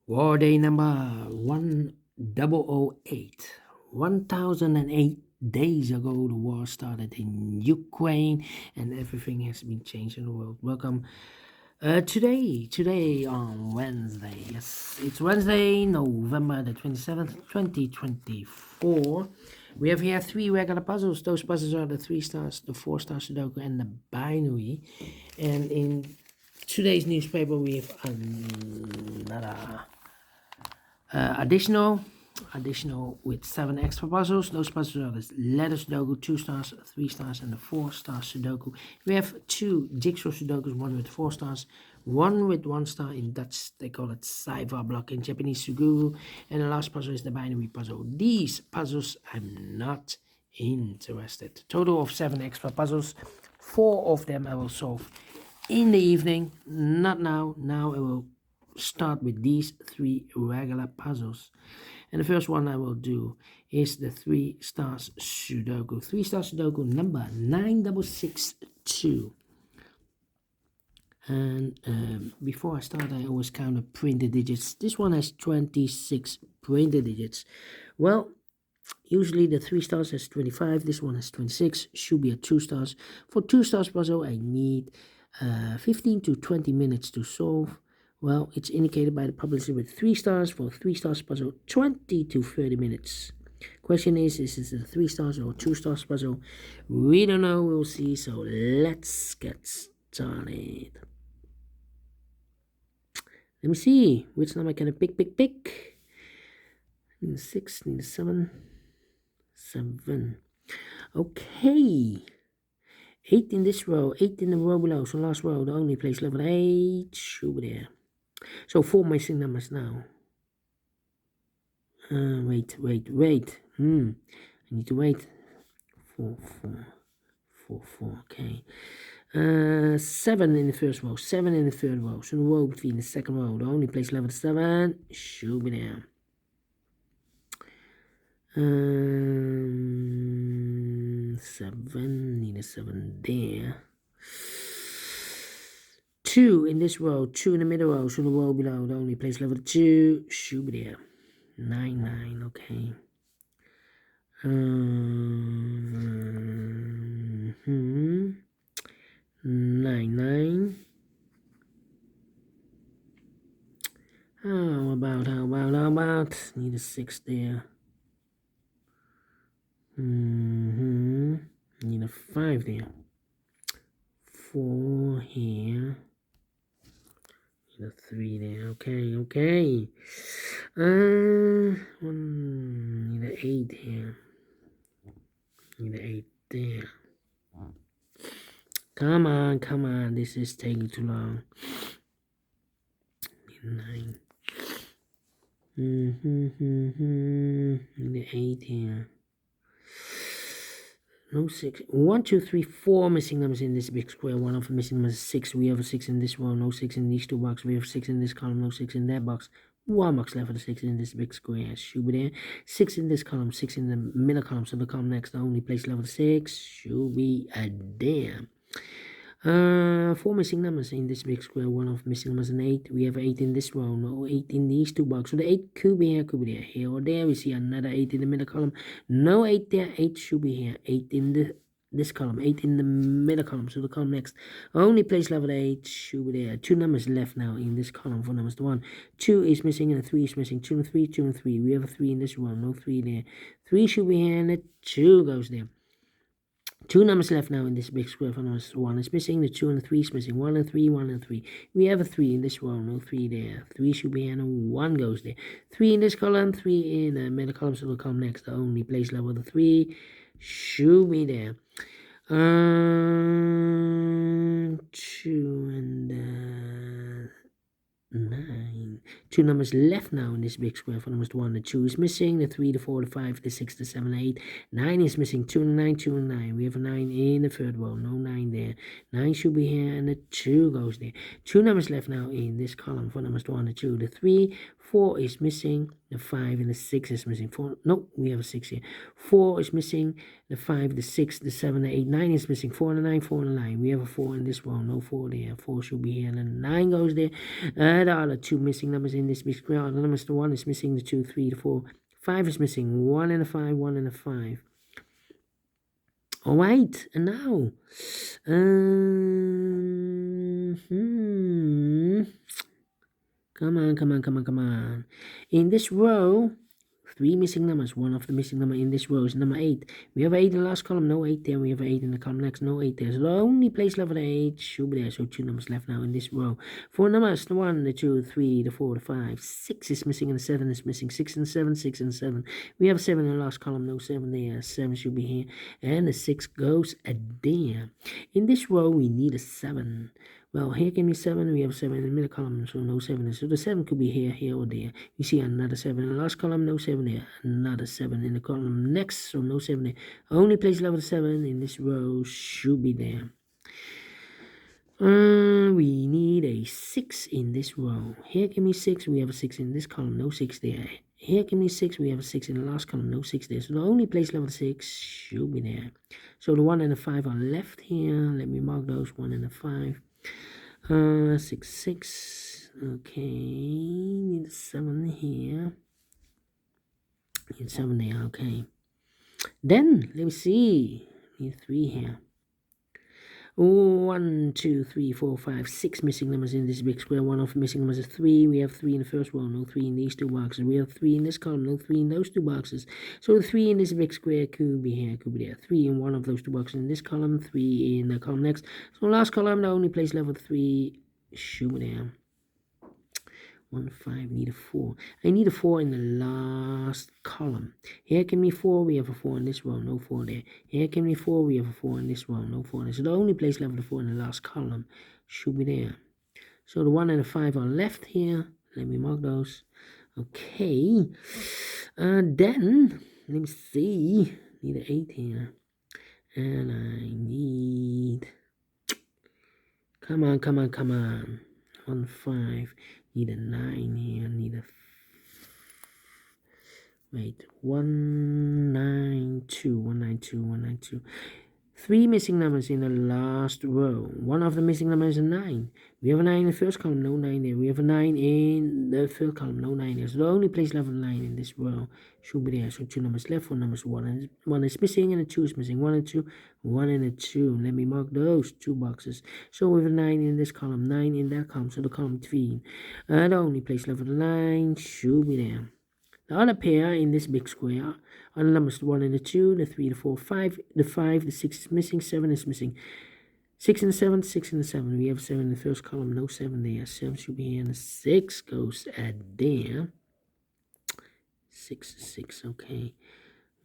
War Day number 1008. 1008 days ago, the war started in Ukraine and everything has been changed in the world. Welcome. Today on Wednesday. Yes, it's Wednesday, November the 27th, 2024. We have here three regular puzzles. Those puzzles are the 3 stars, the 4 star Sudoku, and the binary. And in today's newspaper, we have another additional with 7 extra puzzles. Those puzzles are the letter Sudoku, 2 stars, 3 stars, and the 4 star Sudoku. We have 2 jigsaw Sudokus, one with 4 stars, one with 1 star. In Dutch, they call it Saiva block. In Japanese, Suguru. And the last puzzle is the binary puzzle. These puzzles, I'm not interested. Total of 7 extra puzzles. 4 of them I will solve in the evening, not now. Now I will start with these 3 regular puzzles. And the first one I will do is the 3 stars Sudoku. 3 stars Sudoku number 9662. And before I start, I always count the printed digits. This one has 26 printed digits. Well, usually the 3 stars has 25. This one has 26. Should be a 2 stars. For 2 stars puzzle, I need 15 to 20 minutes to solve. Well, it's indicated by the publisher with 3 stars. For 3 stars puzzle, 20 to 30 minutes. Question is it a 3 stars or 2 stars puzzle? We don't know, we'll see. So let's get started. Let me see. Which number can I pick? Need a 6, need a 7. 7. Okay. 8 in this row, 8 in the row below. So last row, the only place level 8 should be there. So 4 missing numbers now. Wait. I need to wait. 4. Okay. 7 in the first row, 7 in the third row. So the row between the second row, the only place level 7 should be there. 7, need a 7 there. 2 in this row, 2 in the middle row, so the row below, the only place level 2 should be there. 9, okay. 9. How about? Need a 6 there. Need a 5 there. 4 here. Need a 3 there. Okay. Need a 8 here. Need a 8 there. Come on. This is taking too long. Need a 9. Need a 8 here. No 6. 1, 2, 3, 4 missing numbers in this big square. One of the missing numbers is 6. We have a 6 in this row. No 6 in these 2 boxes. We have 6 in this column. No 6 in that box. 1 box left for the 6 in this big square. Should be there. 6 in this column. 6 in the middle column. So the column next, the only place level 6 should be there. 4 missing numbers in this big square. One of missing numbers is 8. We have 8 in this row. No 8 in these 2 boxes. So the 8 could be here, Here or there. We see another 8 in the middle column. No 8 there. 8 should be here. 8 in this column. 8 in the middle column. So the column next. Only place level 8 should be there. 2 numbers left now in this column for numbers 1. 2 is missing and a 3 is missing. 2 and 3, 2 and 3. We have a 3 in this row. No 3 there. 3 should be here and a 2 goes there. 2 numbers left now in this big square for numbers 1 is missing, the 2 and the 3 is missing, 1 and 3, 1 and 3. We have a 3 in this row, no 3 there. 3 should be here and 1 goes there. 3 in this column, 3 in the middle column, so will come next. The only place level the 3 should be there. 2 and 9. 2 numbers left now in this big square for numbers 1. The 2 is missing, the 3, the 4, the 5, the 6, the 7, 8. 9 is missing, 2 and 9, 2 and 9. We have a 9 in the third row, no 9 there. 9 should be here and the 2 goes there. 2 numbers left now in this column for numbers 1 and 2. The 3, 4 is missing, The 5 and the 6 is missing. 4. No, we have a 6 here. 4 is missing. The 5, the 6, the 7, the 8, 9 is missing. 4 and a 9, 4 and a 9. We have a 4 in this row. No 4 there. 4 should be here. And then 9 goes there. The other 2 missing numbers in this big square. The numbers, the 1 is missing. The 2, 3, the 4. 5 is missing. 1 and a 5, 1 and a 5. All right. And now. Come on. In this row, 3 missing numbers. One of the missing number in this row is number 8. We have 8 in the last column, no 8 there. We have 8 in the column next, no 8 there. So the only place left for the 8 should be there. So 2 numbers left now in this row. 4 numbers, the 1, the 2, 3, the 4, the 5. 6 is missing and the 7 is missing. 6 and 7, 6 and 7. We have 7 in the last column, no 7 there. 7 should be here. And the 6 goes there. In this row, we need a 7. Well, here can be 7. We have 7 in the middle column, so no 7. So the 7 could be here, here, or there. You see another 7 in the last column, no 7 there. Another 7 in the column next, so no 7 there. Only place level 7 in this row should be there. We need a 6 in this row. Here can be 6. We have a 6 in this column, no 6 there. Here can be 6. We have a 6 in the last column, no 6 there. So the only place level 6 should be there. So the 1 and the 5 are left here. Let me mark those 1 and the 5. 6, 6. Okay, need a 7 here. Need 7 there. Okay. Then let me see. Need 3 here. 1, 2, 3, 4, 5, 6 missing numbers in this big square. One of the missing numbers is 3. We have 3 in the first row, no 3 in these 2 boxes. We have 3 in this column, no 3 in those 2 boxes. So the 3 in this big square could be here, could be there. 3 in one of those 2 boxes in this column, 3 in the column next. So last column, the only place level 3 should be there. 1, 5, need a 4. I need a 4 in the last column. Here can be 4, we have a 4 in this row, no 4 there. Here can be 4, we have a 4 in this row, no 4 there. So the only place left for the 4 in the last column should be there. So the 1 and the 5 are left here. Let me mark those. Okay. Then, let me see. Need an 8 here. And I need... Come on. 1, 5. Need a 9 here. Need a... Wait. 1, 9, 2. 1, 9, 2. 1, 9, 2. 3 missing numbers in the last row. One of the missing numbers is a 9. We have a 9 in the first column, no 9 there. We have a 9 in the third column, no 9 there. So the only place left for 9 in this row should be there. So 2 numbers left, 4 numbers, 1 is missing and a 2 is missing. 1 and 2, 1 and a 2. Let me mark those 2 boxes. So we have a 9 in this column, 9 in that column, so the column between. The only place left for the 9 should be there. The other pair in this big square are the numbers the 1 and the 2, the 3, the 4, 5, the 5, the 6 is missing, 7 is missing. 6 and the 7, 6 and the 7. We have 7 in the first column, no 7 there. 7 should be here, and the 6 goes at there. 6, okay.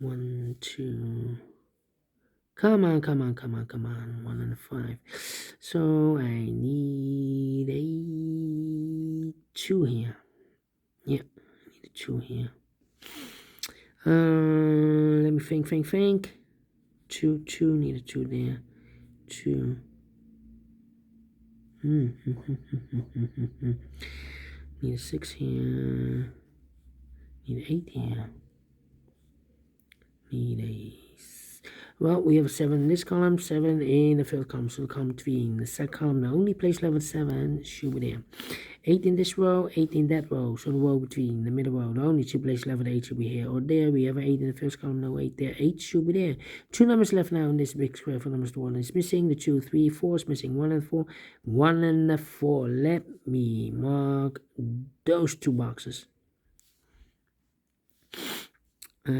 1, 2. Come on. 1 and a 5. So I need a 2 here. Yeah. 2 here. Let me think. 2, need a 2 there. 2. Need a 6 here. Need a 8 here. Need a... Well, we have a 7 in this column, 7 in the first column, so the column between. The second column, the only place level 7 should be there. 8 in this row, 8 in that row, so the row between, the middle row, the only 2 place level 8 should be here or there. We have 8 in the first column, no 8 there, 8 should be there. 2 numbers left now in this big square. For numbers, the 1 is missing, the 2, 3, 4 is missing, 1 and 4, 1 and 4. Let me mark those 2 boxes. 2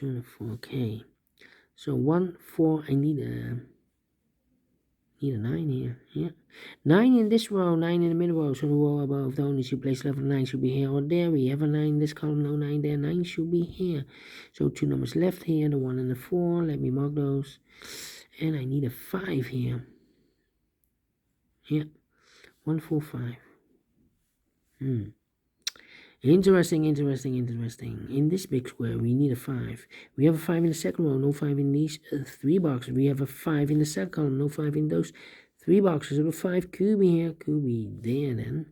and 4, okay. So 1, 4, I need a 9 here. Yeah. 9 in this row, 9 in the middle row. So the row above, the only 2 place level 9 should be here or there. We have a 9 in this column, no 9 there. 9 should be here. So 2 numbers left here, the 1 and the 4. Let me mark those. And I need a 5 here. Yeah. 1, 4, 5. Interesting. In this big square, we need a 5. We have a 5 in the second row, no 5 in these 3 boxes. We have a 5 in the second column, no 5 in those 3 boxes. So the 5 could be here, could be there then.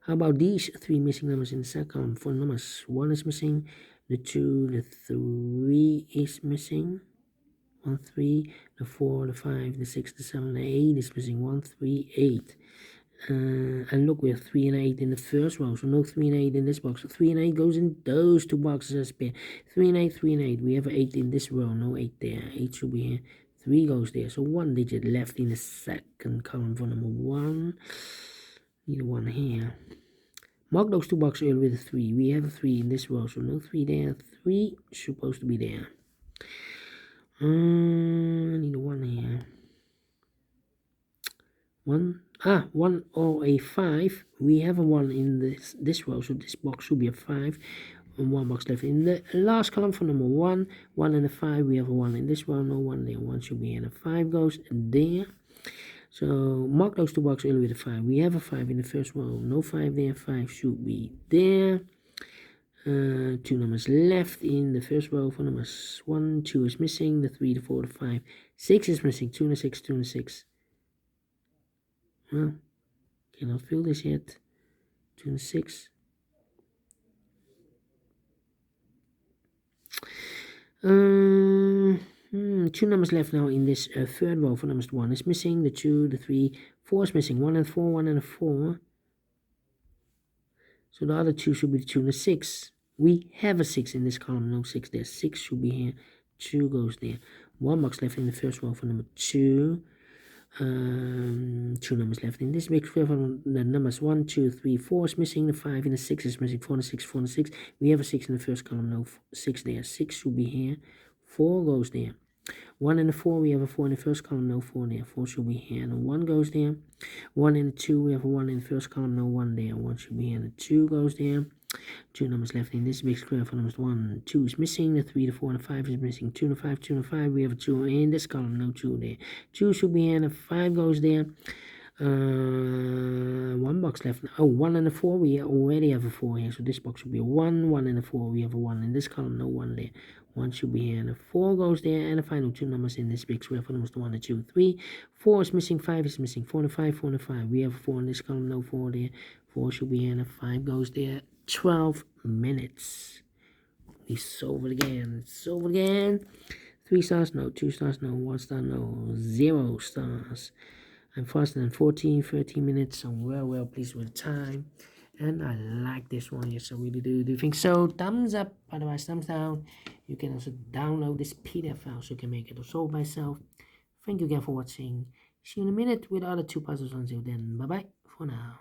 How about these three missing numbers in the second column? For numbers, 1 is missing, the 2, the 3 is missing, 1, 3, the 4, the 5, the 6, the 7, the 8 is missing, 1, 3, 8. And look, we have 3 and 8 in the first row, so no 3 and 8 in this box. 3 and 8 goes in those two boxes as pair. 3 and 8, 3 and 8. We have 8 in this row, no 8 there. 8 should be here. 3 goes there, so 1 digit left in the second column for number 1. Need a 1 here. Mark those two boxes early with a 3. We have a 3 in this row, so no 3 there. 3 supposed to be there. Need a 1 here. 1 or a 5. We have a 1 in this row, so this box should be a 5. And 1 box left in the last column for number 1. 1 and a 5. We have a 1 in this row, no 1 there. 1 should be in, a 5 goes there. So mark those two boxes early with a 5. We have a 5 in the first row, no 5 there. 5 should be there. 2 numbers left in the first row for numbers 1, 2 is missing, the 3, the 4, the 5, 6 is missing, 2 and a 6, 2 and a 6. Well, cannot fill this yet. 2 and a 6. Two numbers left now in this third row for numbers 1 is missing, the 2, the 3, 4 is missing, 1 and 4, 1 and a 4. So the other 2 should be the 2 and the 6. We have a 6 in this column, no 6 there. 6 should be here, 2 goes there. 1 box left in the first row for number 2. 2 numbers left in this big square for the numbers 1, 2, 3, 4 is missing, the 5 and the 6 is missing, 4 and 6, 4 and 6. We have a 6 in the first column, no 6 there. 6 should be here, 4 goes there. 1 and a 4, we have a 4 in the first column, no 4 there. 4 should be here, and a 1 goes there. 1 and a 2, we have a 1 in the first column, no 1 there. 1 should be here, and a 2 goes there. 2 numbers left in this big square for numbers 1, 2 is missing, the 3, the 4, and the 5 is missing. 2 and a 5, 2 and a 5, we have a 2 in this column, no 2 there. 2 should be here, and a 5 goes there. 1 box left. Oh, 1 and a 4, we already have a 4 here, so this box should be a 1, 1 and a 4, we have a 1 in this column, no 1 there. 1 should be here, and a 4 goes there, and the final 2 numbers in this big square for numbers 1 and 2, 3. 4 is missing, 5 is missing, 4 and a 5, 4 and a 5. We have a 4 in this column, no 4 there. 4 should be here, and a 5 goes there. 12 minutes. We solve it again. 3 stars, no. 2 stars, no. 1 star, no. 0 stars. I'm faster than 14, 13 minutes. I'm well pleased with the time. And I like this one. Yes, I really do. Do you think so? Thumbs up. Otherwise, thumbs down. You can also download this PDF file so you can make it solve by yourself. Thank you again for watching. See you in a minute with the other 2 puzzles. Until then, bye-bye for now.